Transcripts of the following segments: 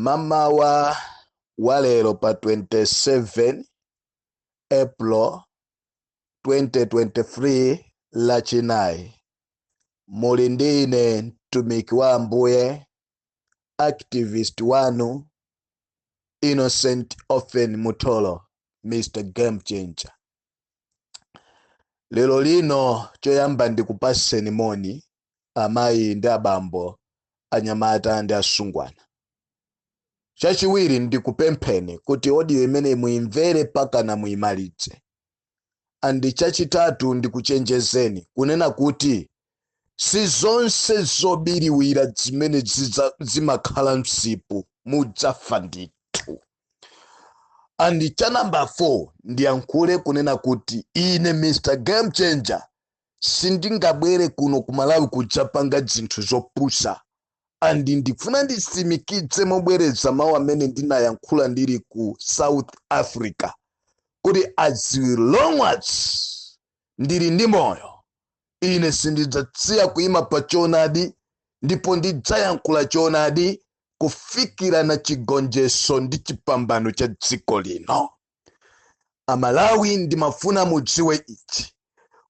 Mama wa lero pa 27 April 2023 lachinayi. Muli ndine mtumiki wa Ambuye, activist wanu Innocent Offen Mutolo, Mr. Game Changer. Lero lino choyamba ndikupaseni moni amayi ndi abambo, anyamata ndi asungwana. Chachiwiri ndikupempheni kuti audio imene muimvere paka na muimalitse. Andi chachitatu ndikuchenjezeni kunena kuti si zonse zobiriwira zimene zimakhala msipu mudzafa ndithu. Andi cha number 4 ndiyankhule kunena kuti ine Mr. Game Changer sindingabwere kuno ku Malawi kudzapanga zinthu zopusa. Andi ndifuna ndisimikitse mobwereza mawu amene ndinayankhula ndili ku South Africa kuti as long as ndili ndi moyo ine sindidzatsiya kuima pa choonadi ndipo ndidzayankhula choonadi kufikira na chigonjetso ndi chipambano cha dziko lino. Amalawi ndimafuna mudziwe ichi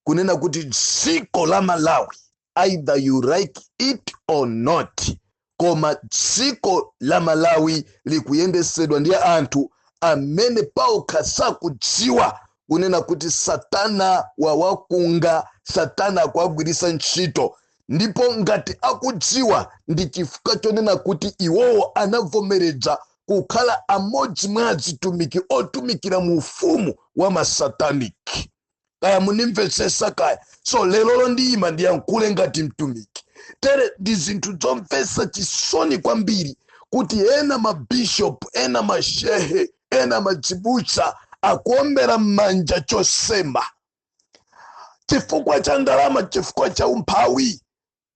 kunena kuti dziko la Malawi, either you like it or not, koma dziko la Malawi likuyendesedwa ndi anthu amene paokha sakudziwa kunena kuti Satana wawakunga, Satana akuagwirisa ntchito, ndipo ngati akudziwa ndi chifukwa chonena kuti iwowo anavomereza kukhala amodzi mwa azitumiki otumikira mu ufumu wa masataniki. Kaya munimvetsesa kaya. So lero ndiyima ndiyankhule ngati mtumiki. Tere ndi zinthu zomvetsa chisoni kwambiri kuti ena mabishop, ena mashehe, ena madzibusa akuombera m'manja chosema chifukwa cha ndalama, chifukwa cha umphawi.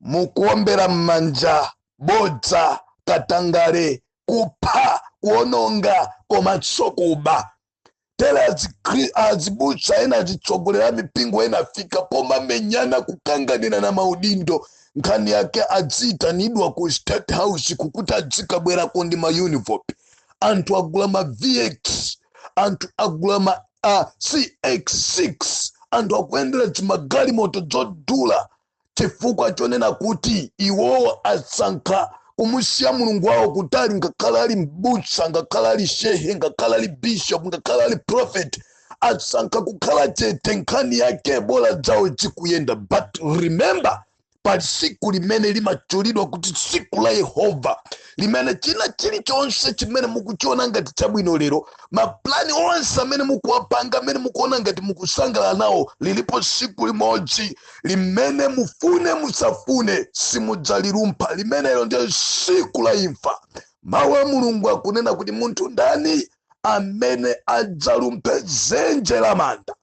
Mukuombera m'manja bodza, katangale, kupha, kuononga, komanso kuba. Tere azibusa ena azitsogolera mipingo ena afika poma menyana kukanganira na maudindo. Nkhani yake adzitanidwa ku State House kukuti adzikabwera kondi ma uniform. Anthu agula ma VX, anthu agula ma CX6, anthu akuendera zimagali moto zodula chifukwa chonena kuti iwowo asankha kumusiya Mulungu wawo kutali, ngakhala ali mbusa, ngakhala ali shehe, ngakhala ali bishop, ngakhala ali prophet, asankha kukhala chete. Nkhani yake bola zawo zikuyenda. But remember, pa siku limene limachulidwa kuti siku la Yehova, limene china chilichonse chimene mukuchiona ngati chabwino lero, maplani onse amene mukuwapanga, amene mukuona ngati mukusangalala nawo, lilipo siku limodzi limene mufune musafune simudzalirumpa, limene ilo ndiyo siku la imfa. Mawu a Mulungu akunena kuti munthu ndani amene adzalumpe dzenje la manda.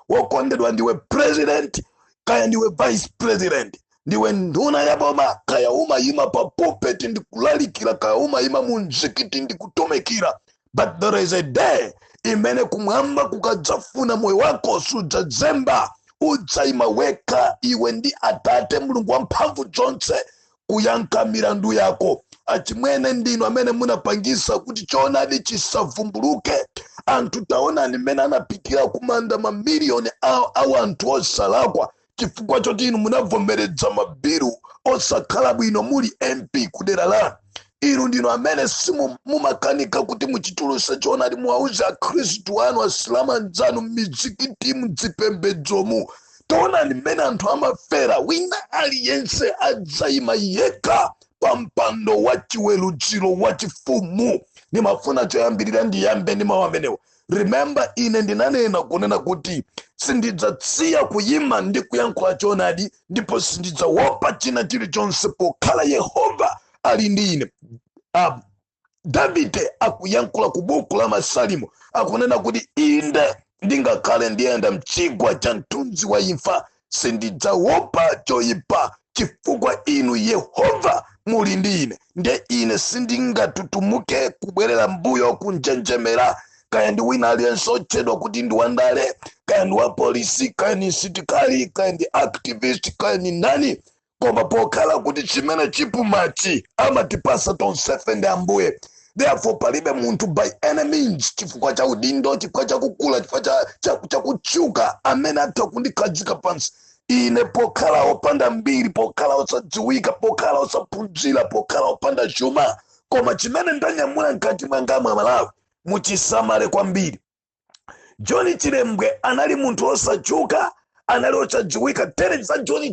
Wokondedwa, ndiwe president kaya ndiwe vice president, ndiwe nduna ya boma kaya umayima pa pulpit ndikulalikira, kaya umayima mu mzikiti ndikutumikira, but there is a day imene kumwamba kukadzafuna moyo wako sudzadzemba, udzayima weka iwe ndi Atate Mulungu wamphamvu zonse kuyankha milandu yako. Achimwene ndinu amene munapangisa kuti choonadi chisavumbuluke. Anthu taonani mmene anapitira kumanda mamiliyoni awo anthu osalakwa chifukwa choti inu munavomereza mabiru osakhala bwino muli MP kudera lanu. Inu ndinu amene simumakanika kuti muchituluse choonadi muwauze akhristu anu, asilamu anzanu, mizikiti, mzipembedzomu. Taonani mmene anthu amafera. Wina aliyense adzayima yekha pa mpando wa chiweruziro wa chifumu. Nimafuna choyambirira ndiyambe ndi mawu amenewo. Remember, ine ndinanena kunena kuti sindidzatsiya kuyima ndi kuyankhula choonadi, ndipo sindidzawopa china chilichonse pokhala Yehova ali ndi ine. Davide akuyankhula ku buku la Masalimo akunena kuti inde ndingakhale ndiyenda mchigwa cha mthunzi wa imfa sindidzawopa choyipa chifukwa inu Yehova muli ndi ine. Nde ine sindingatutumuke kubwerera mbuyo kunjenjemera, kaya ndi wina aliyense otchedwa kuti ndi wandale, kaya ndi wa polisi, kaya ndi sitikali, kaya ndi activist, kaya ndi nani. Koma pokhala kuti chimene chipumachi amatipasa tonsefe ndi Ambuye, Therefore palibe muntu by any means chifukwa cha udindo, chifukwa cha kukula, chifukwa cha kuchuka amene atha kundikadzika pansi. Ine pokhala opanda mbiri, pokhala osadziwika, pokhala osaphunzira, pokhala opanda chuma, koma chimene ndanyamula mkati mwanga mwa Malawi muchisamale kwambiri. John Chilembwe anali muntu osachuka, anali osadziwika. Tere za John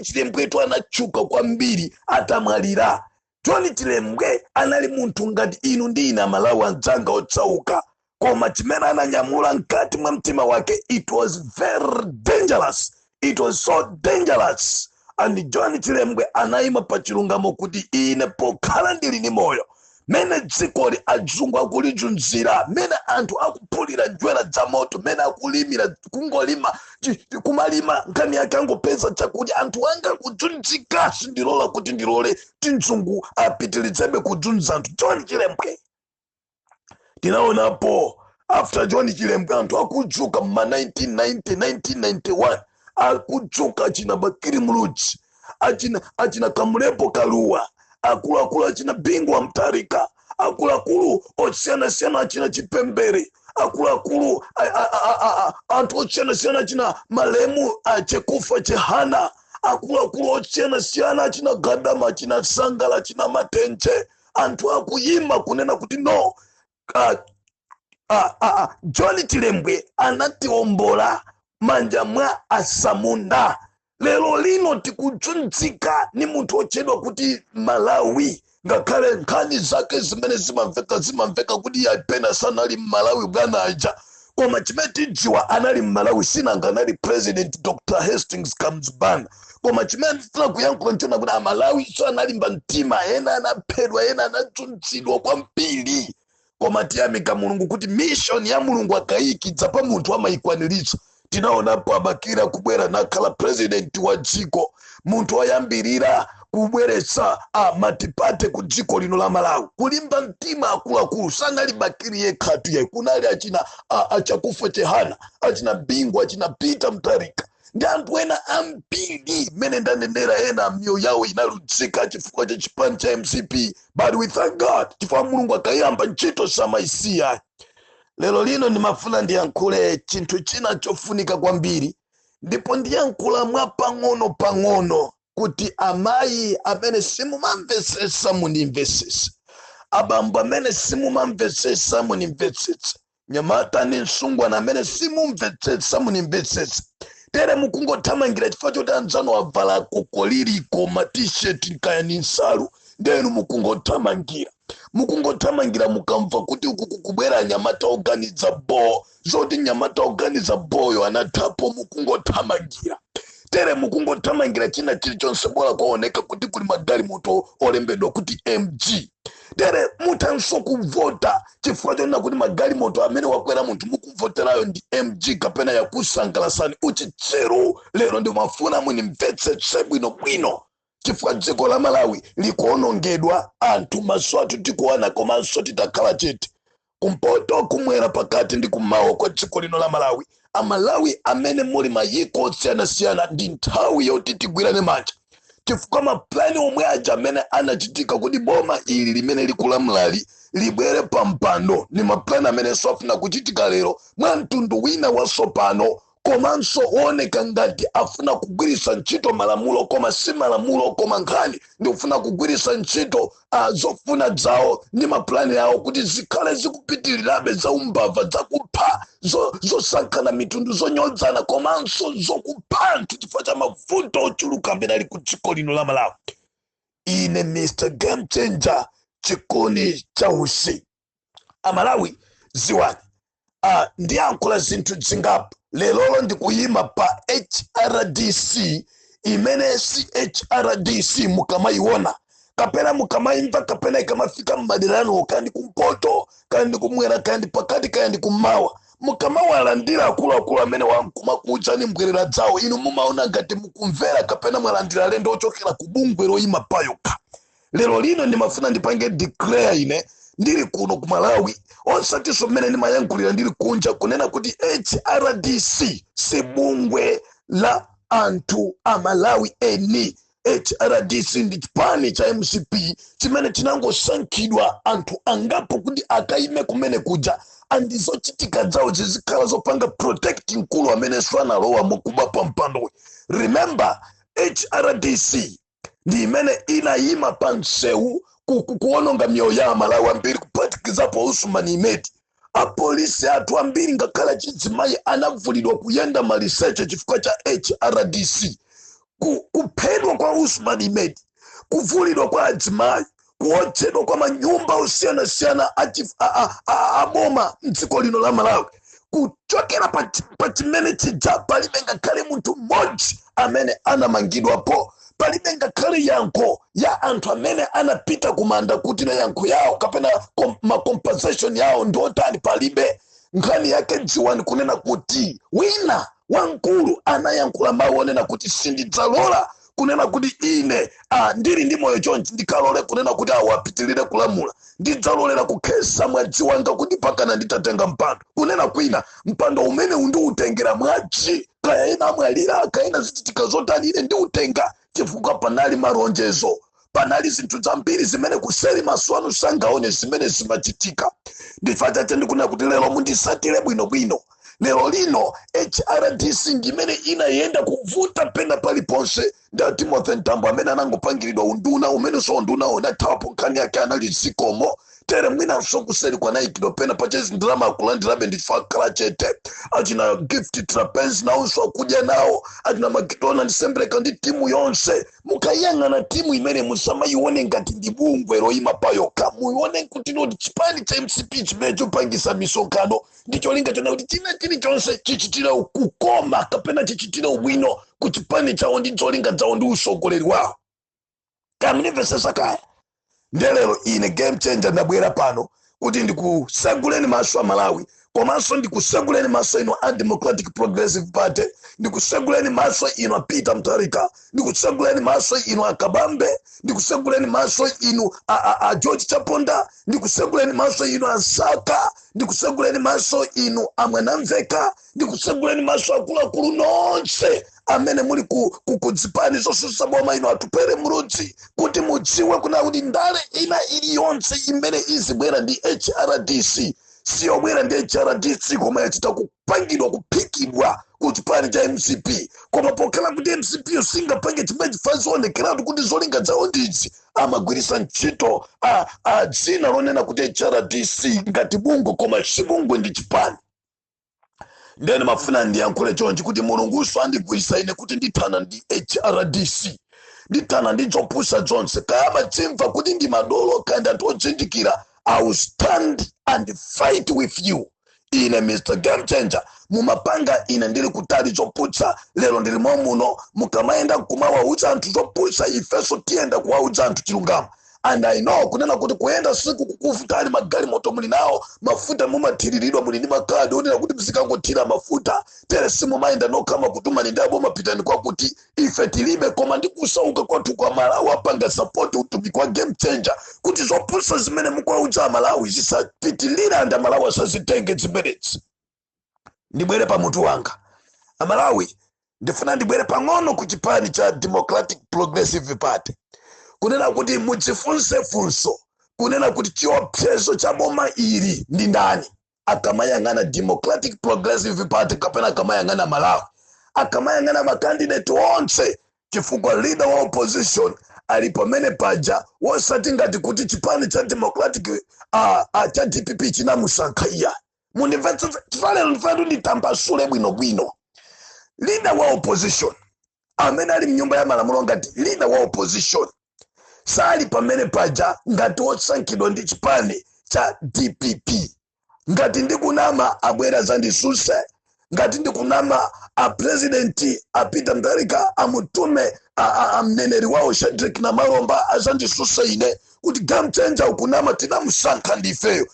Chilembwe tu anachuka kwambiri atamwalira. John Chilembwe anali muntu ngati inu ndi ine Malawi anzanga otsauka, koma chimene ananyamula mkati mwa mtima wake, it was very dangerous. It was so dangerous. And John Chilembwe anayima pa chilungamo kuti ine pokhala ndili ni moyo, mene dzikoli adzungu akulijunzira, mene anthu akupulira njwera za moto, mene akulimira kungolima kumalima nkani yake angopeza chakudya, anthu anga kudzunzika, sindilola kuti ndilole tinzungu apitilidzebe kudzunza anthu. John Chilembwe tinaonapo after John Chilembwe anthu akudzuka ma 1990 1991 akudzuka achina Bakiri Muluchi, achina Kamulepo Kaluwa, akulu achina Bingwa Mtarika, akulu osiyana achina Chipembere, akulu anthu osiyana achina Malemu Chekufa Chehana, akulu osiyana achina Gadama, achina Sangala, achina Matenche. Anthu akuyima kunena kuti no, John Chilembwe anatiombola manja mwa Asamunda. Lero lino tikudzunzika ni muntu ochedwa kuti Malawi, ngakhale nkhani zake zimene zimamveka kuti yapena sana ali Malawi bwana aja, koma chimene tidziwa anali Malawi sinanga anali President Dr. Hastings Kamzibana. Koma chimene ndifuna kuyankhula nchona kuti Malawi so analimba mtima, ena anaphedwa, ena anadzunzidwa kwambiri. Koma tiyamika Mulungu kuti mission ya Mulungu akayikidza pa munthu amayikwaniritsa. Tinaonapo Abakira kubwera nakhala president wa dziko, muntu wayambirira kubweretsa matipate ku dziko lino la Malawi. Kulimba mtima akuluakulu sanali Bakiri yekhatu yayi, kunali achina Chakufa Chehana, achina Bingwa, achina Peter Mtarika, ndi anthu ena ambiri mene ndanenera ena mioyo yawo inaludzika chifukwa cha chipani cha MCP. But we thank God chifukwa Mulungu akayamba ntchito samaisiya. Lero lino ndimafuna ndiyankhule chinthu china chofunika kwambiri, ndipo ndiyankhula mwa pang'ono kuti amayi amene simumamvesesa munimvesese, abambo amene simumamvesesa munimvesese, nyamata ni msungwana amene simumvesesa munimvesese. Tere mukungothamangira chifukwa choti anzanu avala kokoliriko ma t-shirt kaya ni nsalu, ndenu mukungothamangira mukamva kuti ukukubwera nyamata oganiza bo, zoti nyamata oganiza boyo anathapo mukungothamangira. Tere mukungothamangira china chilichonse bola kwaoneka kuti kuli magalimoto olembedwa kuti MG. Tere mutanso kuvota chifukwa chonena kuti magalimoto amene wakwera munthu mukuvoterayo ndi MG kapena yakusangalasani. Uchitsiru lero ndimafuna munimvetsetse bwinobwino, chifukwa dziko la Malawi likuonongedwa, anthu maso athu tikuona komanso titakhala chete. Kumpoto, kumwera, pakati ndi kumawa kwa dziko lino la Malawi, Amalawi amene muli mayiko osiyanasiyana, ndi nthawi yoti tigwirane manja. Chifukwa maplani omwe aja amene anachitika kuti boma ili limene likulamulali libwere pampando ni maplani amene sofuna kuchitika lero mwa mtundu wina wasopano, komanso oneka ngati afuna kugwirisa ntchito malamulo koma si malamulo, koma nkhani ndi ufuna kugwirisa ntchito zofuna zawo ndi maplani yawo kuti zikhale zikupitirirabe za umbava, zakupha, zosankhana mitundu, zonyodzana, komanso zokupha anthu chifukwa cha mavuto ochuluka amene ali ku dziko lino la Malawi. Ine Mr. Game Changer chikoni cha usi Amalawi ziwani ndiyankhula zinthu zingapo. Lelo ndikuyima pa HRDC imene si HRDC mukamayiona kapena mukamayimva kapena ikamafika mmaderano kandi kumpoto kandi kumwera kandi pakati kandi kumawa, mukamawalandira akuluakulu amene wankumakucha ni mbwerera dzawo, inu mumaona ngati mukumvera kapena mwalandira lendo ochokera ku bungwe loyima payoka. Lero lino ndimafuna ndipange declare ine ndiri kuno ku Malawi, osatiso mmene ndimayankhulira ndiri kunja, kunena kuti HRDC si bungwe la anthu a Malawi eni. HRDC ndi chipani cha MCP chimene chinangosankhidwa anthu angapo kuti akaime kumene kuja andizochitika zawo zizikhala zopanga protect mkulu amene sanalowa mukuba pa mpando. Remember, HRDC ndi imene inayima pa msewu kuononga mioyo ya Amalawi ambiri kuphatikizapo Usman Imeti. Apolisi athu ambiri ngakhala chidzimayi anavulidwa kuyenda maliseche chifukwa cha HRDC. Kuphedwa kwa Usman Imeti, kuvulidwa kwa adzimayi, kuotchedwa kwa manyumba osiyana-siyana aboma mdziko lino la Malawi. Kuchokera pa chimene chija palibe ngakhale munthu mmodzi amene anamangidwapo, palibe ngakhale yankho ya anthu amene anapita kumanda kuti na yankho yawo kapena compensation yawo ndiotani palibe. Nkhani yake dziwani kunena kuti wina wankulu anayankhula mawu onena kuti sindidzalola kunena kuti ine ndili ndi moyo chonchi ndikalole kunena kuti awapitilire kulamula, ndidzalolera kukhesa mwadzi wanga kuti pakana nditatenga mpando. Kunena kwina mpando umene undiutengera mwadzi, kaya ena amwalira kaya ena zichitika zotani, ine ndiutenga chifukwa panali malonjezo, panali zinthu zambiri zimene kuseri maso anu sangaone zimene zimachitika. Ndifacha ndikunena kuti lero mundisatire bwinobwino. Lero lino HRDC ndimene inayenda kuvuta pena paliponse nda Timothy Ntambo amene anangopangiridwa unduna umene so unduna onathawapo nkhani yake anali zikomo tere mwina kuseri kwa naikidwa pena pachezi ndrama akulandirabe ndifakala chete. Achina gift trapeze na unso akuja nao, achina makitona nisembreka ndi timu yonse. Mukayanga na timu imene musama ione ngati ndibungwe roima payoka. Muione kutino di chipani cha MCP chimecho pangisa misokano. Ndicho linga chona kuti china chini chonse chichitira kukoma kapena chichitira ubwino kuchipani cha ondi cholinga cha ondi usogoleri wao. Kamunivese sakaya. Ndelero ine game changer ndabwera pano kuti ndikuseguleni maso a Malawi, komanso ndikuseguleni maso ino a Democratic Progressive Party, ndikuseguleni maso ino a Peter Mutharika, ndikuseguleni maso ino a Kabambe, ndikuseguleni maso ino a George Chaponda, ndikuseguleni maso ino a Saka, ndikuseguleni maso ino a Mwanamveka, ndikuseguleni maso akuluakulu nonse amene muli kudzipani zosusa boma ino atupere mrudzi kuti mudziwe kuna kuti ndale ina iliyonse imene izibwera ndi HRDC siyobwera ndi HRDC koma yachita kupangidwa kuphikidwa kuchipani cha MCP. Koma pokhala kuti MCP usingapange chimene chifanizionekeratu kuti zolinga zawo ndidzi amagwirisa ntchito dzina lonena kuti HRDC ngati bungwe koma sibungwe ndi chipani. Ndene mafuna ndiyankhule chonchi kuti mulunguso andigwisa ine kuti ndithana ndi HRDC, ndithana ndi zopusa zonse kaya machimva kuti ndi madolo kandi atochinjikira. I will stand and fight with you. Ine Mr. Game Changer mumapanga ine ndili kutali zoputsa lero ndili muno mukamaenda kumawauza anthu zoputsa ifeso tienda kuwauza anthu chilungamo. And I know kunena kuti kuenda siku kukuvutani magali moto muli nawo mafuta mumathiriridwa muli ndi makadi onena kuti msikangothira mafuta tere simu maenda no kama kutuma ni ndabo mapitani kwa kuti ife tilibe koma ndikusauka kwathu kwa Malawi apanga support utumiki wa Game Changer kuti zopusa zimene mukwauza Malawi zisapitilira anda Malawi asazitenge zimenezi. Ndibwere pa mutu wanga Amalawi ndifuna ndibwere pang'ono kuchipani cha Democratic Progressive Party kunena kuti mudzifunse funso kunena kuti chiopsezo cha boma ili ndi ndani. Akamayang'ana Democratic Progressive Party kapena akamayang'ana Malawi, akamayang'ana makandidate onse chifukwa leader wa opposition alipo mene paja wosati ngati kuti chipani cha Democratic cha DPP chinamusankha. Munimvetsa chifalero ndifuna nditambasule bwinobwino. Leader wa opposition amene ali mnyumba ya malamulo ngati leader wa opposition sali pamene paja ngati wosankhidwa ndi chipani cha DPP. Ngati ndikunama abwera zandisuse, ngati ndikunama president Peter Mutharika amutume mneneri wawo Shadrack na Malomba azandisuse ine kuti Game Changer ukunama tinamusankha ndifeyo.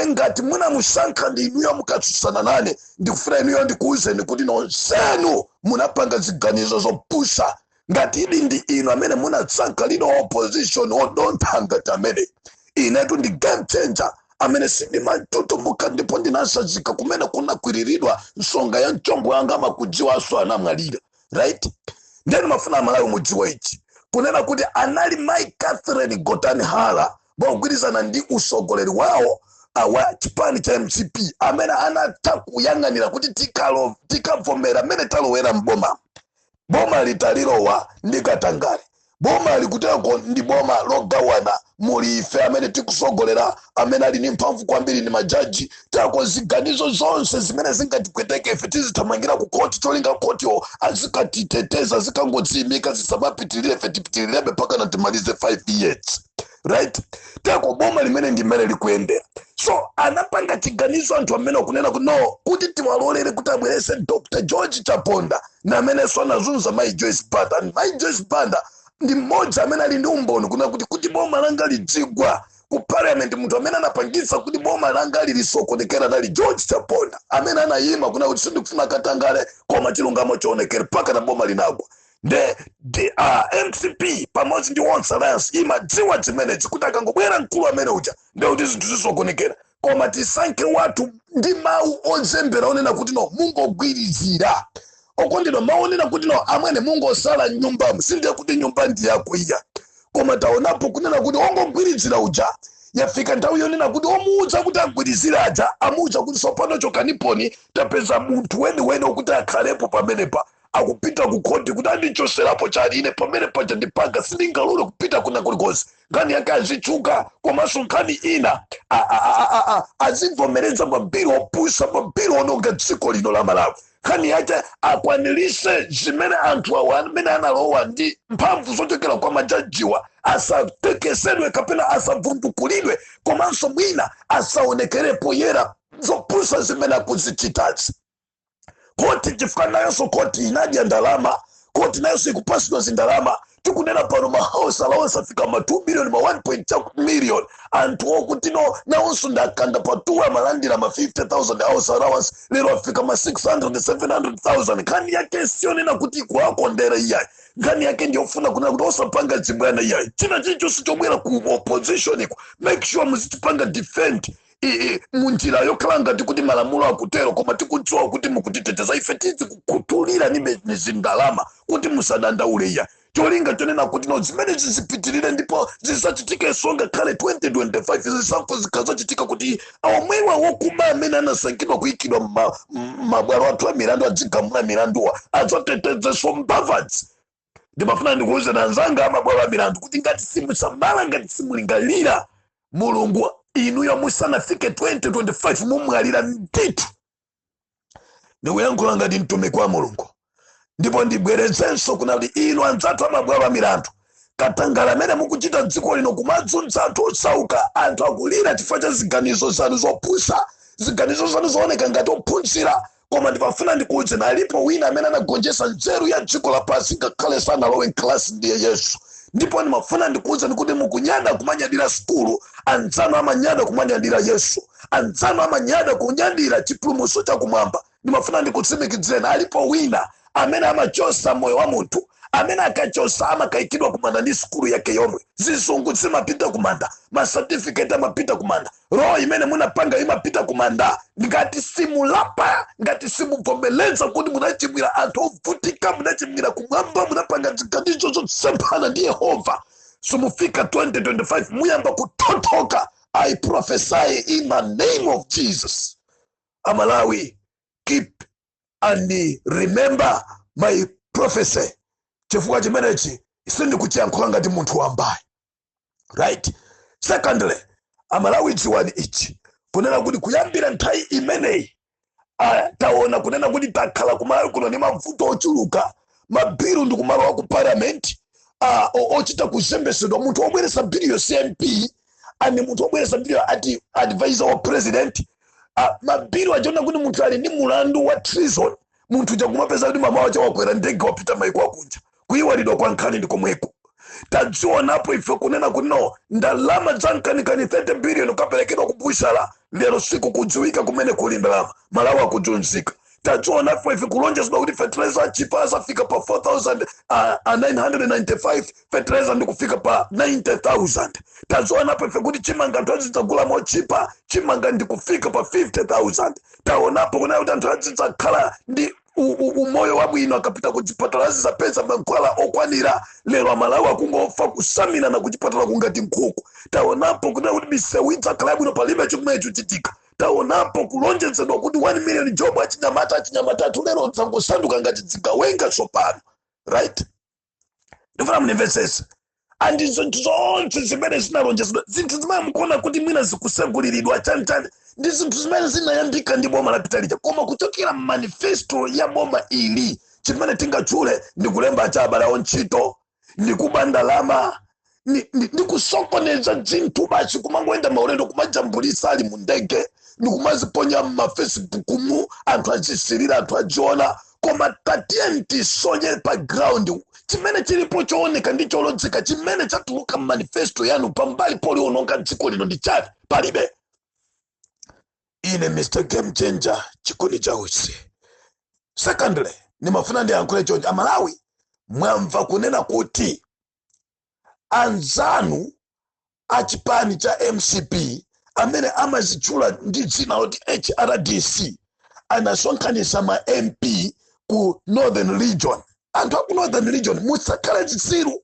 Ngati munamusankha ndi inuyo mukatsutsana nane ndikufuna inuyo ndikuuzeni kuti nonsenu munapanga ziganizo zopusha. Ngati ili ndi ino amene munasankha lino opposition odontanga tamene inetu ndi Game Changer amene sindimatutumbuka ndipo ndinasazika kumene kunakwiriridwa nsonga ya mchongo yanga makudziwa aso anamwalira. Right? Ndeni mafuna Malawi mudziwa ichi kunena kuti anali Mai Catherine Gotanhala mogwirizana ndi usogoleri wawo wa chipani cha MCP amene anatha kuyang'anira kuti tikavomera amene talowera mboma. Boma litalilowa ndi Katangale. Boma likuteko ndi boma logawana muli ife amene tikusogolera amene ali ndi mphamvu kwambiri ndi majaji. Tako ziganizo zonse zimene zingatipweteke ife tizithamangira ku koti cholinga kotiyo azikatiteteza zikangodziyimika zisamapitirire ife tipitirirabe mpaka na timalize 5 years. Right? Tako boma limene ndi mmene likuyendera. So anapanga chiganizo anthu amene kunena kuti no kuti tiwalolere kuti abwerese Dr. George Chaponda na amene anazunza Mai Joyce Banda. Mai Joyce Banda ndi mmodzi amene ali ndi umboni kuti boma langa lidzigwa ku parliament. Munthu amene anapangisa kuti boma langa lilisokonekera nali George Chaponda amene anayima kuti sindikufuna Katangale koma chilungamo choonekera paka na boma linagwa. The MCP pamodzi ndi Once Alliance imadziwa zimenezi kuti akangobwera mkulu amene uja ndio kuti zinthu zisokonekera. Koma tisankhe watu ndi mawu ozembera onena kuti no mungogwirizira. Okondedwa maonena kuti no amene mungosala nyumba msinde kuti nyumba ndi yako iya. Koma taonapo kunena kuti ongogwirizira uja yafika nthawi yonena kuti omuudza kuti agwirizira aja amuudza kuti sopano chokaniponi tapeza munthu weniweni okuti akhalepo pamenepa akupita ku koti kuti andichoserapo chali ine pamene paja ndipanga sindingalole kupita kuna kulikonse. Nkhani yake azichuka komanso nkhani ina azivomereza mabiri opusa mabiri ononga dziko lino la Malawi. Nkhani yake akwanirise zimene anthu awo amene analowa ndi mphamvu zochokera kwa majajiwa asatekesedwe kapena asavundukulidwe komanso mwina asaonekerepo yera zopusa zimene akuzichitazi. Koti chifukwa nayonso koti inadya ndalama, koti nayonso ikupasidwa zindalama. Tikunena pano mahouse allowance afika ma 2 million ma 1.2 million anthu okuti no nawonso ndakanda pa 2 amalandira ma 50,000 house allowance lero afika ma 600 700,000. Nkhani yake sionena kuti kuwakondera iyayi. Nkhani yake ndiyofuna kunena kuti osapanga dzibwana iyayi. China chilichonse chobwera ku opposition iko make sure muzitipanga defend munjira yokhala ngati kuti malamulo akutero koma tikudziwa kuti mukutiteteza ife tizi kukutulira ni zindalama kuti musadandaule iya. Cholinga chonena kuti no zimene zizipitirire ndipo zisachitike songa kale 2025 zisankho zikazachitika kuti omwewa wokuma amene anasankhidwa kuyikidwa mabwalo athu a milandu adzigamula milanduwa adzatetezeswa mbavadzi. Ndimafuna ndikuuze na nzanga amabwalo a milandu kuti ngati simusamala ngati simulingalira Mulungu inuyo musanafike 2025 mumwalira ndithu. Ndikuyankhula ngati mtumiki wa Mulungu. Ndipo ndibwerezenso kuna kuti inu anzathu amabwalo a milandu Katangale amene mukuchita dziko lino kumadzunza anthu osauka anthu akulira chifukwa cha ziganizo zanu zopusa ziganizo zanu zooneka ngati ophunzira. Koma ndipafuna ndikuuze na alipo wina amene anagonjetsa nzeru ya dziko lapansi ngakhale sanalowe klasi ndiye Yesu. Ndipo ndimafuna ndikuuze kuti mukunyada kumanyadira skulu anzanu amanyada kumanyadira Yesu anzanu amanyada kunyadira chipulumutso cha kumwamba. Ndimafuna ndikutsimikizireni alipo wina amene amachosa moyo wa munthu amene akachosa amakayikidwa kumanda ndi skulu yake yomwe. Zizungu zimapita kumanda, certificate amapita kumanda, roho imene munapanga imapita kumanda. Ngati simulapa ngati simuvomeleza kuti munachimwira anthu ovutika munachimwira kumwamba munapanga ziganizo zosemphana ndi Yehova sumufika 2025 muyamba kuthothoka. I prophesy in the name of Jesus. Amalawi, keep and remember my prophecy. Chifukwa chimenechi sindikuchiyankhula ngati munthu wambaye. Right? Secondly, Amalawi chiwani ichi kunena kuti kuyambira nthawi imeneyi taona kunena kuti takhala kumalawi kuno ni mavuto ochuluka mabiru ndi kumalo wa ku parliament ochita kuzembesedwa munthu obweresa bill yo CMP ani munthu obweresa bill ati advisor wa president mabiru ajona kuti munthu ali ndi mulandu wa treason munthu jakumapeza kuti mama wacha wakwera ndege wapita maiko akunja kuyiwalidwa kwa nkhani ndi komweko. Tadzionapo ife kunena kuti no ndalama za nkanikani 30 billion kapelekedwa kubushara lero siku kudziwika kumene kuli ndalama Malawi akujunzika. Tadzionapo ife kulonjezedwa kuti fertilizer chipa azafika pa 4,995 fertilizer ndi kufika pa 90,000. Tadzionapo ife kuti chimanga anthu azidzagula mochipa chimanga ndi kufika pa 50,000. Taonapo kunena kuti anthu azidzakhala ndi umoyo wabwino akapita kuchipatala za pesa mankwala okwanira lero amalawi akungofa kusamina na kuchipatala kungati nkhuku. Taonapo kuna kuti misewu idzakhala ino palibe chomwe chichitika. Taonapo kulonjezedwa kuti 1 million job achinyamata lero zangosanduka ngati zigawenga tsopano, right? Ndifuna mnimvetsese. And zinthu zonse zimene zinalonjezedwa zinthu zimene mukuona kuti mwina zikuseguliridwa chani ndi zinthu zimene zinayambika ndi boma lapita lija, koma kuchokera manifesto ya boma ili chimene tingatchule ndi kulemba cha abale ntchito, ndi kuba ndalama, ndi kusokoneza zinthu basi, kumangoenda maulendo kumajambulisa ali mu ndege, ndi kumaziponya mafacebook mu anthu achisirira anthu ajiona, koma tatienti sonye pa ground chimene chilipo chooneka ndi cholodzeka chimene chatuluka manifesto yanu pambali poliononga dziko lino ndi chani? Palibe. Ine Mr. Game Changer chikoni chausi. Secondly, nimafuna ndiyankhule chonje, amalawi mwamva kunena kuti anzanu achipani cha MCP amene amazitchula ndi dzina loti HRDC anasonkhanisa ma MP ku Northern Region. Anthu aku Northern Region musakhala chitsiru,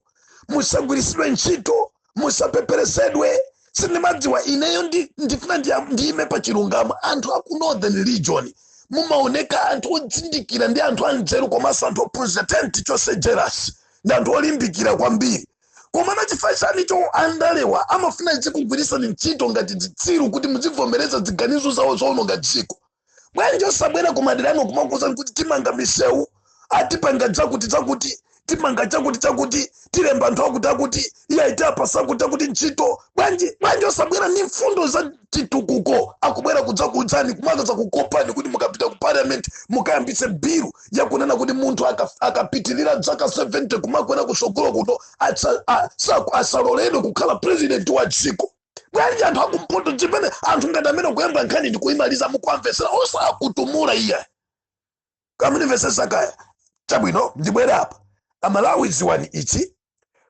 musagwirisidwe ntchito, musapeperesedwe. Sindimadziwa ineyo ndifuna ndiyime pa chilungamo. Anthu aku Northern Region mumaoneka anthu odzindikira ndi anthu anzeru, komanso anthu ophunzitenti chose jealous ndi anthu olimbikira kwambiri. Koma na chifashani cho andalewa amafuna zikugwirisa ntchito ngati zitsiru kuti muzivomereza ziganizo zawo zoononga dziko. Bwanji osabwera kumaderano kumakuza kuti timanga misewu, atipanga chakuti timanga chakuti tilemba anthu akuti iya itapa sakuti ntchito. Bwanji osabwera ni mfundo za chitukuko, akubwera kudzakudzani kumakaza kukopani kuti mukapita ku parliament mukayambitse bill yakunena kuti munthu akapitirira zaka 70 kumakwera kusogolo kuno asaloledwe kukhala president wa dziko. Bwanji anthu akumpoto chimene anthu ngati amene kuyamba nkhani ndi kuimaliza mukwamvesera osakutumula iye. Kamunimvesesa kaya chabwino ndibwera apa. Amalawi ziwani ichi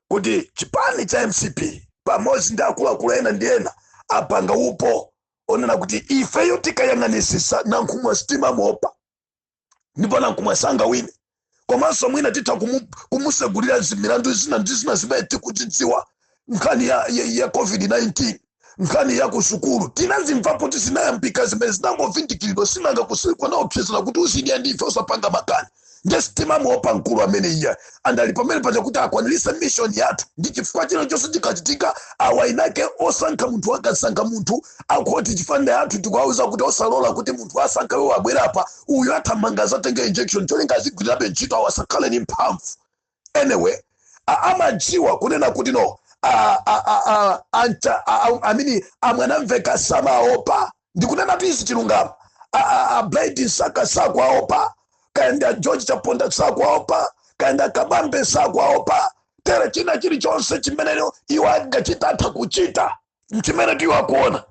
kuti chipani cha MCP pamodzi ndi akuluakulu ena ndi ena apanga upo onena kuti ifeyo tikayang'anisisa nankhumwa sitima mopa ndipo nankhumwa sanga wine, komanso mwina titha kumusegulira zimilandu zina ndi zina zimene tikudzidziwa, nkhani ya COVID-19, nkhani ya kusukulu tinazimvapo tizinayambika zimene zinangovindikiridwa sinanga kusilikwa naopsezera kuti uzidiya ndi ife osapanga makani. Ngestima mopa nkulu amene iya andali pamene paja kuti akwanilisa mission yathu ndi chifukwa chino chonse chikachitika awainake osankha munthu akasankha munthu akuti chifanda yathu tikuwauza kuti osalola kuti munthu asankha wewe abwera apa uyu athamanga zatenge injection cholinga azigwirirabe ntchito awasakhale ni mphamvu. Anyway, amadziwa kunena kuti no amini amwanamveka samaopa ndikunena tisi chilungamo Blade Saka sakwaopa, kaenda George Chaponda sakwaopa, kaenda Kabambe sakwaopa. Tere china chili chonse chimeneno iwanga chitata kuchita mchimene tiwa kuona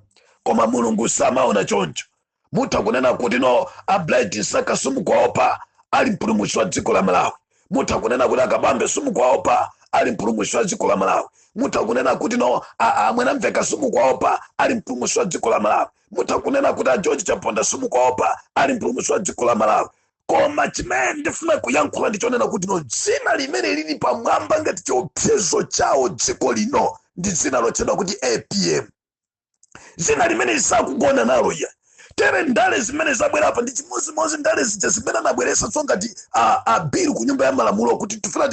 koma mulungu samaona choncho. Muta kunena kuti no Blade Saka sumu kwaopa ali mpulumutsi wa dziko la Malawi. Muta kunena kuti Kabambe sumu kwaopa ali mpulumutsi wa dziko la Malawi. Muta kunena kuti no mwanamveka sumu kwaopa ali mpulumutsi wa dziko la Malawi. Muta kunena kuti George Chaponda sumu kwaopa ali mpulumutsi wa dziko la Malawi. Koma chimene ndifuna kuyankhula ndichonena kuti no dzina limene lili pamwamba ngati chiopsezo chawo dziko lino ndi dzina lotchedwa kuti APM. Dzina limene lisakugona nalo iya. Tere ndale zimene zabwera apa ndi chimozimozi ndale zija zimene anabweresa ngati bill ku nyumba ya malamulo kuti tifuna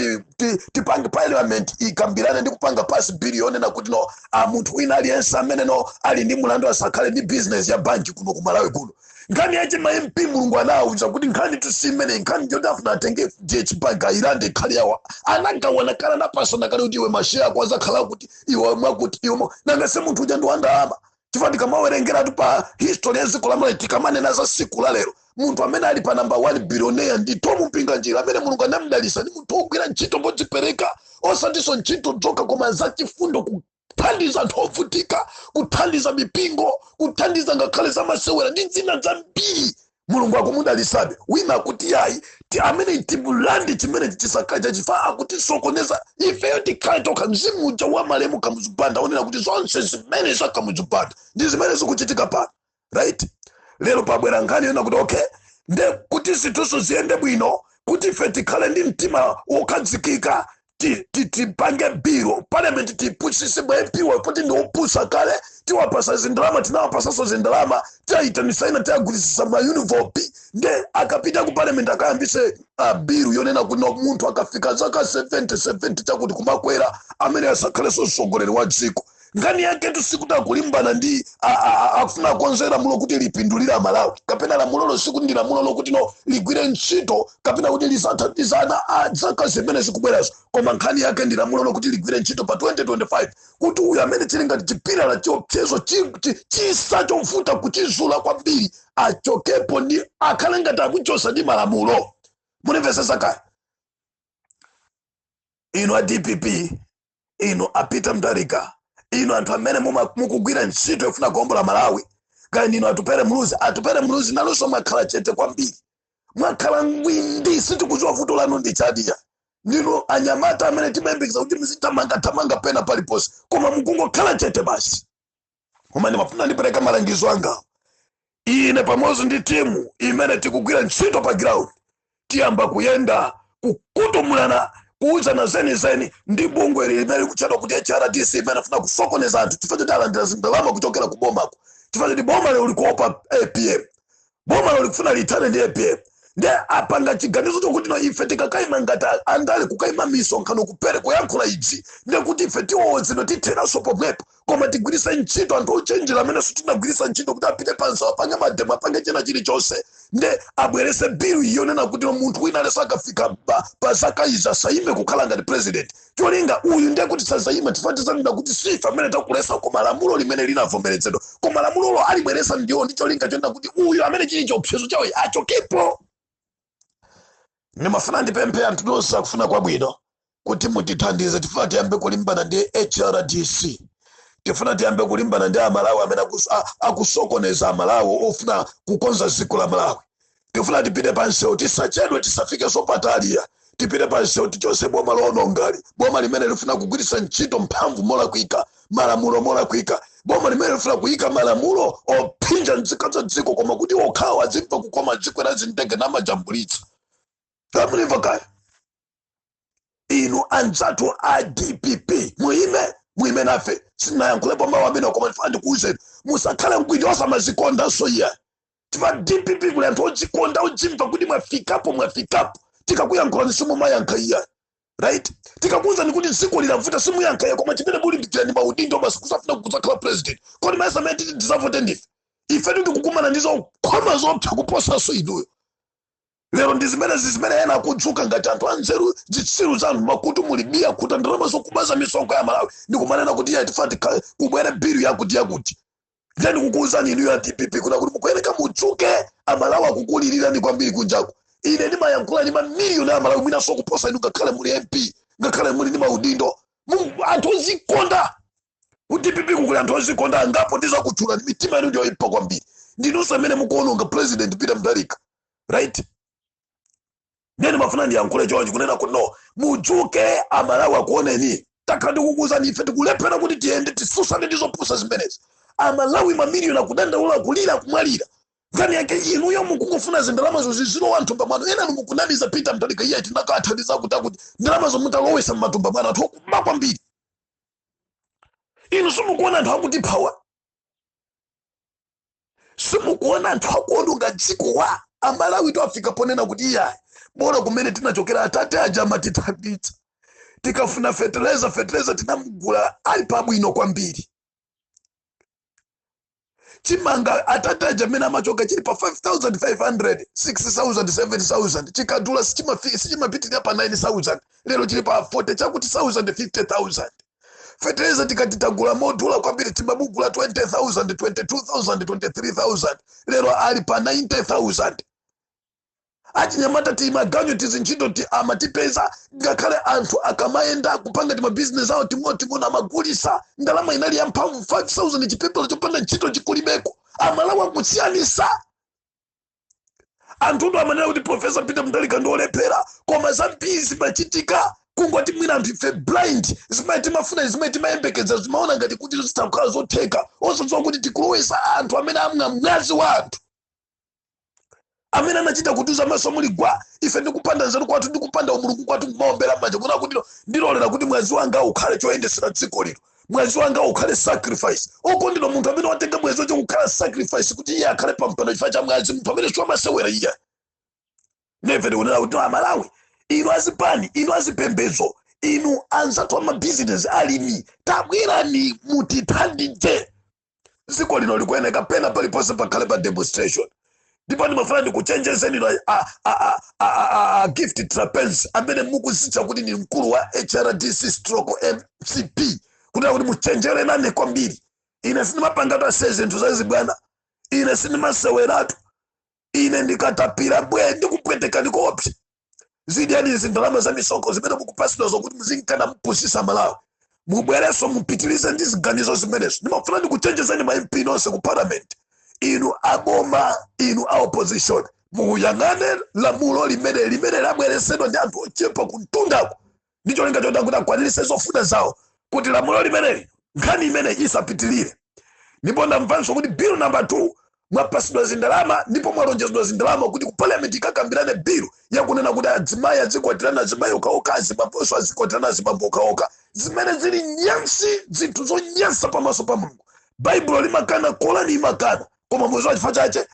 tipange parliament ikambirane ndi kupanga pass bill yonena kuti no munthu wina aliyense amene no ali ndi mulandu asakhale ndi business ya banki kuno ku Malawi kuno. Nkhani yache ma MP mulungu anawuza kuti nkhani tusimene nkhani jodafuna atenge DH Bank irande khali yawa anagawana kana napasana kale kuti iwe mashare kwaza khala kuti iwe mwakuti iwe nangase munthu uja ndo andama. Chifati kama werengera tu pa history ya ziko la Malawi tikamanena za siku la lero munthu amene ali pa number 1 billionaire ndi Tomu Mpinga Njira amene mulungu anamdalisa ni munthu ogwira ntchito modzipereka osandiso ntchito dzoka koma za chifundo kuthandiza anthu ovutika, kuthandiza mipingo, kuthandiza ngakhale za masewera ndi zina zambiri mulungu akumudalisabe. Wina kuti yayi amene timulandi chimene chisakaja chifa akuti sokoneza ifeyo tikhale toka mzimu uja wa malemu kamuzubanda onena kuti zonse zimene zakamuzubanda ndi zimene zikuchitika pano, right? Lero pabwera nkhani yona kuti okay nde kuti zinthuzo ziyende bwino kuti ife tikhale ndi mtima wokhazikika tipange biro parliament tipusise mwepiwa kuti ndi opusa kale tiwapasa zindalama tinawapasaso zindalama tiaitanisaina tiagwirisisa maunivopi nde akapita ku parliament akayambise biru yonena kuti munthu akafika zaka 70 chakuti kumakwera amene asakhaleso mtsogoleri wa dziko ngani yake tusikuti akulimbana ndi akufuna konzera lamulo kuti lipindulire Malawi kapena lamulo sikuti ndi lamulo lokuti no ligwire ntchito kapena kuti lisathandizana zaka zimene zikubwerazo koma nkhani yake ndi lamulo lokuti ligwire ntchito pa 2025 kuti uyu amene chili ngati chipilala chiopsezo chisa chovuta kuchizula kwambiri achokepo ndi akhale ngati akuchosa ndi malamulo. Munimvesesa kaya ino a DPP ino apita Mutharika ino anthu amene mukugwira ntchito yofuna kuombola Malawi kaya ndino atupere muluzi naluso mwakhala chete kwambiri mwakhala ngwindi sitikudziwa vuto lanu ndi chadiya ndino anyamata amene timayembekeza kuti mzitamanga pena paliponse koma mukungokhala chete basi. Koma ndimafuna ndipereka malangizo anga ine pamodzi ndi timu imene tikugwira ntchito pa ground tiyamba kuyenda kukutumulana kuuzana zeni ndi bungwe limene kuchedwa kuti HRDC imene afuna kusokoneza anthu chifukwa choti alandira zindalama kuchokera ku bomako chifukwa choti boma lero likuopa APM boma lero likufuna litane ndi APM nde apanga chiganizo chokuti no ife tikakaima ngati andale kukaima misonkhano kupere kuyankhula idzi nde kuti ife tiwodzedwa titheraso pomwepo koma tigwirisa ntchito anthu ochenjera amene sitinagwirisa ntchito kuti apite pansi apange mademo apange china chilichonse nde abwerese bill yonena kuti munthu wina aliyense akafika pa zaka izi asaime kukhala ngati president cholinga uyu ndiye kuti sazayima tifatizanira kuti sifa amene takulesa koma lamulo limene linavomerezedwa koma lamulolo alibweresa ndiwo ndi cholinga chonena kuti uyu amene chili chiopsezo chawo achokepo. Nimafuna ndipemphe anthu nonse akufuna kwabwino kuti mutithandize tifuna tiyambe kulimbana ndi HRDC tifuna tiyambe kulimbana ndi Amalawi amene akusokoneza Amalawi ofuna kukonza dziko la Malawi tifuna tipite pansewu tisachedwe tisafike sopataliya tipite pansewu tichose boma loonongali boma limene lifuna kugwiritsa ntchito mphamvu molakwika malamulo molakwika boma limene lifuna kuyika malamulo ophinja nzika za dziko koma kuti okhawa azimva kukoma dziko la zintenge namajambulitsa. Tamuliva kaya inu anzatu a DPP muime nafe sinayankhulepo mawu amene koma ndifuna ndikuwuzeni musakhala mkwindi osamazikonda soya tifa DPP kuli anthu odzikonda odzimva kuti mwafikapo tikakuyankhulani simumayankha iya right tikakuwuzani kuti dziko lilavuta simuyankha iya koma chimene muli ndikira ndi maudindo basi kusafuna kudzakhala president kodi mayeso amene titi tisavote ndife ife tikukumana ndizo khoma zopsa kuposaso inuyo. Lero ndizimene ena kudzuka ngati anthu anzeru zitsiru zanu makutu mulibia kuti ndalama zokubaza misonkho ya Malawi ndikumanena kuti ya tifati kubwere bill yakuti then kukuuzani inu ya DPP kuna kuti mukuyeneka mudzuke Amalawi akukulirira ndi kwambiri kunjaku ine ndimayankhula ndi mamiliyoni ya Malawi mwina sokuposa inu ngakhale muli MP ngakhale muli ndi maudindo anthu ozikonda ku DPP kukuli anthu ozikonda angapo ndizakutchula ndi mitima yanu ndiyoyipa kwambiri ndinunso amene mukuononga president Peter Mutharika right. Nene mafuna ndiyankhule chonchi kunena kuti no mudzuke Amalawi akuoneni takati kukuuzani ife tikulephera kuti tiyende tisusane ndizopusa zimenezi Amalawi mamiliyoni akudandaula kulira kumwalira ngani yake inuyo mukungofuna zindalamazo zizilowa mthumba mwanu ena mukunamiza Peter Mutharika iye tinakathandiza kuti ndalamazo mutalowesa mmatumba mwanu anthu okuma kwambiri inu simukuona anthu akutiphawa simukuona anthu akuononga dziko wa Amalawi toafika ponena kuti iyayi bora kumene tinachokera atate aja amatithandiza tikafuna fertilizer tinamugula ali pabwino kwambiri chimanga atate aja amene amachoka chili pa 5,500 6,000 7,000 chikadula sichimapitirira pa 9,000 lero chili pa 40 chakuti 1,050,000 fertilizer tikatitagula modula kwambiri timabugula 20,000 22,000 23,000 lero ali pa 90,000 achinyamata timaganyo tizinchito ti amatipeza ngakhale anthu akamaenda kupanga tima business awo timona amagulisa ndalama inali ya mphamvu 5,000 chipepala chopanda ntchito chikulibeko Amalawi akusiyanisa anthu ndo amanena kuti Professor Peter Mutharika ndiolephera koma zambiri zimachitika kungoti mwina anthu ife blind zimaiti mafuna zimaiti mayembekeza zimaona ngati kuti zitakhala zotheka osadziwa kuti tikulowesa anthu amene amwa mwazi wa anthu amene anachita kutiuza maso muligwa ife ndikupanda nzeru kwathu ndikupanda umulungu kwathu kumaombera manja kuna kuti ndilolera kuti mwezi wanga ukhale choyendesera dziko lino, mwezi wanga ukhale sacrifice. Uko ndilo munthu amene watenga mwezi wacho kukhala sacrifice kuti iye akhale pampando chifukwa cha mwazi, munthu amene siwamasewera iye. Neve ndikunena kuti Amalawi, inu azipani, inu azipembedzo, inu anzathu amabizinesi alimi, tabwerani mutithandize. Dziko lino likuyeneka pena paliponse pakhale pa demonstration. Ndipo ndimafuna ndikuchenjezeni gift trapeze amene mukuzitcha kuti ni mkulu wa HRDC stroke MCP, kuti muchenjere nane kwambiri. Ine sindimapanga zinthu zazi bwana, ine sindimaseweratu, ine ndikatapira bwe ndikupweteka ndikuopsa. Zidyani ndalama za misoko zimene mukupasidwa zokuti muzinkana mpusisa Malawi, mubwereso mupitilize ndi ziganizo zimenezo. Ndimafuna ndikuchenjezeni ma MP nonse ku parliament, inu aboma, inu a opposition, muyang'ane lamulo limene labweresedwa ndi anthu ochepa kuntundako. Ndicho linga choda kuti akwaniritse zofuna zawo, kuti lamulo limeneli nkhani imene isapitilire. Ndipo ndamvanso kuti bill number 2 mwapasidwa zindalama, ndipo mwalonjezedwa zindalama kuti ku parliament ikakambirane bill yakunena kuti adzimayi azikwatirana azimayi okaoka, azibamboso azikwatirana azibambo okaoka, zimene zili nyansi, zinthu zonyansa pamaso pa Mulungu. Baibulo limakana, Korani imakana, koma mwezi wa chifukwa chache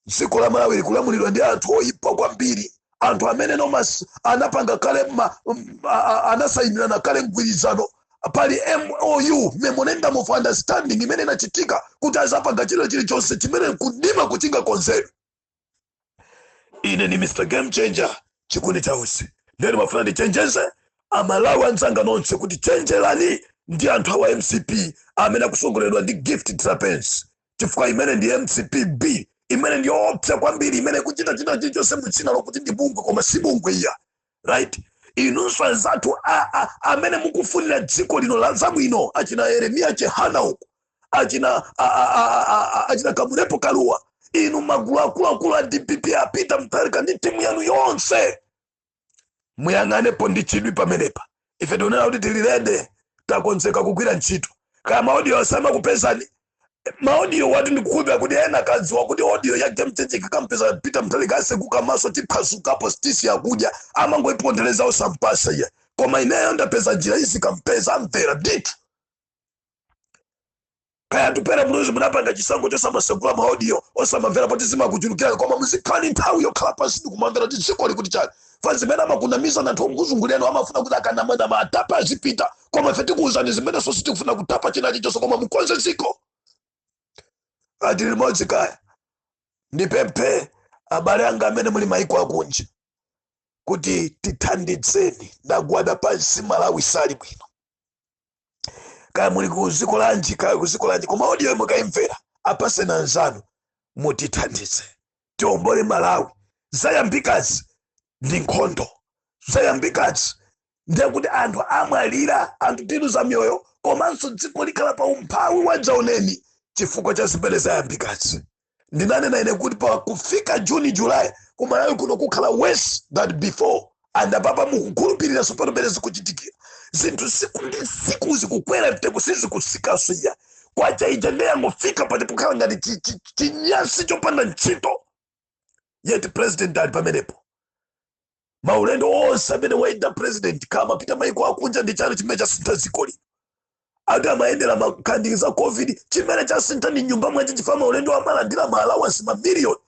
dziko la Malawi likulamulidwa ndi anthu oyipa kwambiri, anthu amene nomas anapanga kale anasayinirana kale mgwirizano pali MOU, memorandum of understanding, imene inachitika kuti azapanga chilichonse chimene kudima kuchinga konzero. Ine ni Mr. Game Changer chikundi chausi. Lero mafuna ndichenjeze Amalawi anzanga nonse kuti chenjerani ndi anthu awa MCP amene akusogoleredwa ndi gift trapeze, chifukwa imene ndi MCPB, imene ndi opsa kwambiri, imene kuchita chilichonse mudzina lokuti ndi bungwe koma si bungwe iya, right? Inunso anzathu amene mukufunira dziko lino la zabwino, achina Yeremiya Chehana uku, achina Kamulepo Kaluwa, inu magulu akuluakulu a DPP apita mtarika ndi timu yanu yonse, muyang'anepo ndi chidwi pamenepa. Ife tionera kuti tilirede takonzeka kugwira ntchito. Kaya maaudio asama kupezani, maaudio watu ndikukubira kuti ena kadziwa kuti audio ya Game Changer kakampeza pita mtalika asekuka maso tiphasukapo stisi yakuja amangoipondereza osampasa iye. Koma ineyo ndapeza njira isi kampeza amvera ditu. Kaya tupere mnuzi munapanga chisango chosamasegula maaudio osamamvera poti zima kuchulukira, koma muzikani nthawi yokhala pasi ndikumamvera kuti dziko likuti chani. Fanzimene amakunamiza na ntonguzunguleno amafuna kuti akanamanda maatapa azipita, koma ife tikuwuzani zimene so sitikufuna kutapa chinachi chonse, koma mukonze dziko. Ati limodzi kaya ndipemphe abale anga amene muli maiko akunja kuti tithandizeni, ndagwada pansi Malawi sali bwino. Kaya muli kuziko lanji, kaya kuziko lanji, koma audio yomwe kaimvera apase na nzanu mutithandize tiombole Malawi. Zayambikazi ndi nkhondo, zayambikazi ndiye kuti anthu amwalira, anthu tiluza mioyo, komanso dziko likhala pa umphawi wadzaoneni chifukwa cha zimene zayambikazi. Ndinanena ine kuti pa kufika June July ku Malawi kuno kukhala worse than before, and apapa mukukhulupirira sopano pene zikuchitikira zinthu siku ndi siku zikukwera mtengo sizikutsikaso iya. Kwacha ija ndeyangofika pati kukhala ngati chinyasi chopanda ntchito, yeti president ali pamenepo. Maulendo onse amene waenda president kama pita maiko akunja ndi chalo chimene chasintha dziko lino. Ati amayendera makandiza COVID, chimene chasintha ni nyumba mwachi chifama maulendo amalandira allowance mamiliyoni.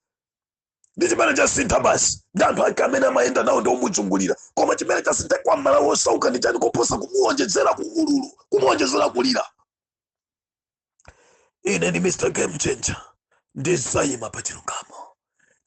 Ndi chimene chasintha basi, ndi anthu ake amene amayenda nawo ndi omuchungulira. Koma chimene chasintha kwa Malawi osauka ndi chani koposa kumuonjezera kuululu, kumuonjezera kulira. Ine ni Mr. Game Changer, ndizayima pa chilungamo.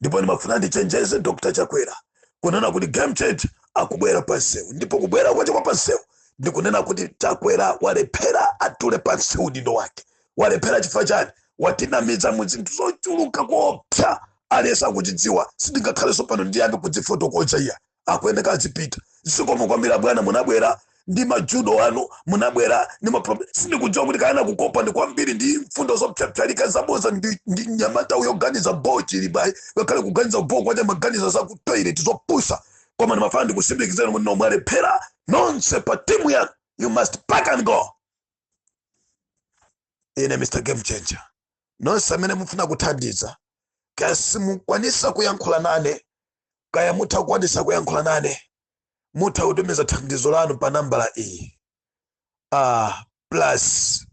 Ndipo ndimafuna ndichenjeze Dr. Chakwera kunena kuti Game Changer akubwera pansewu, ndipo kubwera kwacho kwa pansewu ndikunena kuti Chakwera walephera atule pansi udindo wake. Walephera chifukwa chani? Watinamiza mu zinthu zochuluka kuopsa aliyesa kuchidziwa. Sindingakhaleso pano ndiyambe kudzifotokoza iya, akuyeneka azipita. Zikomo kwambiri bwana, munabwera ndi majudo anu, munabwera ndi maproblem. Sindikudziwa kuti kayana kukopa ndi kwambiri ndi mfundo zopyapyalika zaboza ndi nyamata uyoganiza bochi libai, wakale kuganiza bo kwacha maganiza za ku toilet zopusa. Koma ndimafana ndikusimbikizeni kuti mwalephera nonse pa timu yanu. You must pack and go. Ine Mr. Game Changer, nonse amene mufuna kuthandiza kaya simukwanisa kuyankhula nane kaya mutakwanisa kuyankhula nane mutha kutumiza thandizo lanu pa nambala iyi plus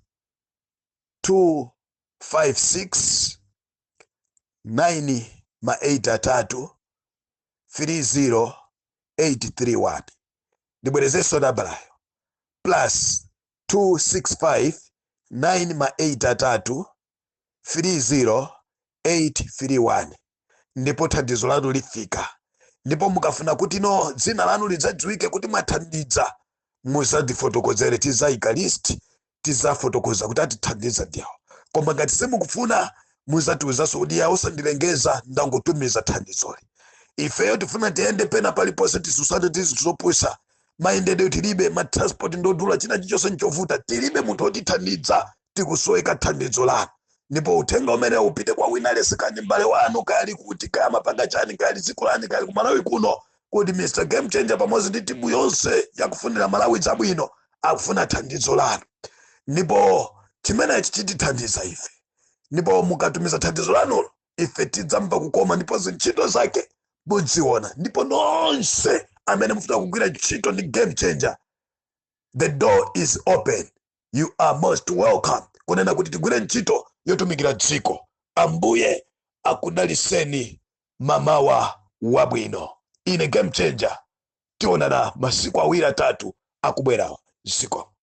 256 9 ma 8 3 0831. Ndibwerezenso nambalayo plus 265 9 ma 8 3 0831. ndipo thandizo lanu lifika. Ndipo mukafuna kuti no dzina lanu lidzadziwike kuti mwathandiza, musatifotokozere, tizayika list, tizafotokoza kuti atithandiza ndiwo. Koma ngati simukufuna muzatiwuzanso kuti ya osandilengeza ndangotumiza thandizoli. Ifeyo tifuna tiyende pena paliponse tisusate tizizopusa mayendedwe tilibe, matransport ndodula, china chichonse nchovuta, tilibe munthu otithandiza, tikusoweka thandizo lanu. Ndipo uthenga umene upite kwa wina aliyense, kani m'bale wanu kali kuti kaya mapanga chani kali dziko lani kali kumalawi kuno, kuti Mr. Game Changer pamodzi ndi timu yonse yakufunira Malawi zabwino akufuna thandizo lanu. Ndipo chimenechi chitithandiza ife. Ndipo mukatumiza thandizo lanu ife tidzamva kukoma, ndipo ntchito zake mudziona. Ndipo nonse amene mufuna kugwira ntchito ndi Game Changer, the door is open, you are most welcome. Kunena kuti tigwire ntchito yotumikira dziko. Ambuye akudaliseni mamawa wabwino. Ine Game Changer, tionana masiku awiri atatu akubwerawa. Ziko.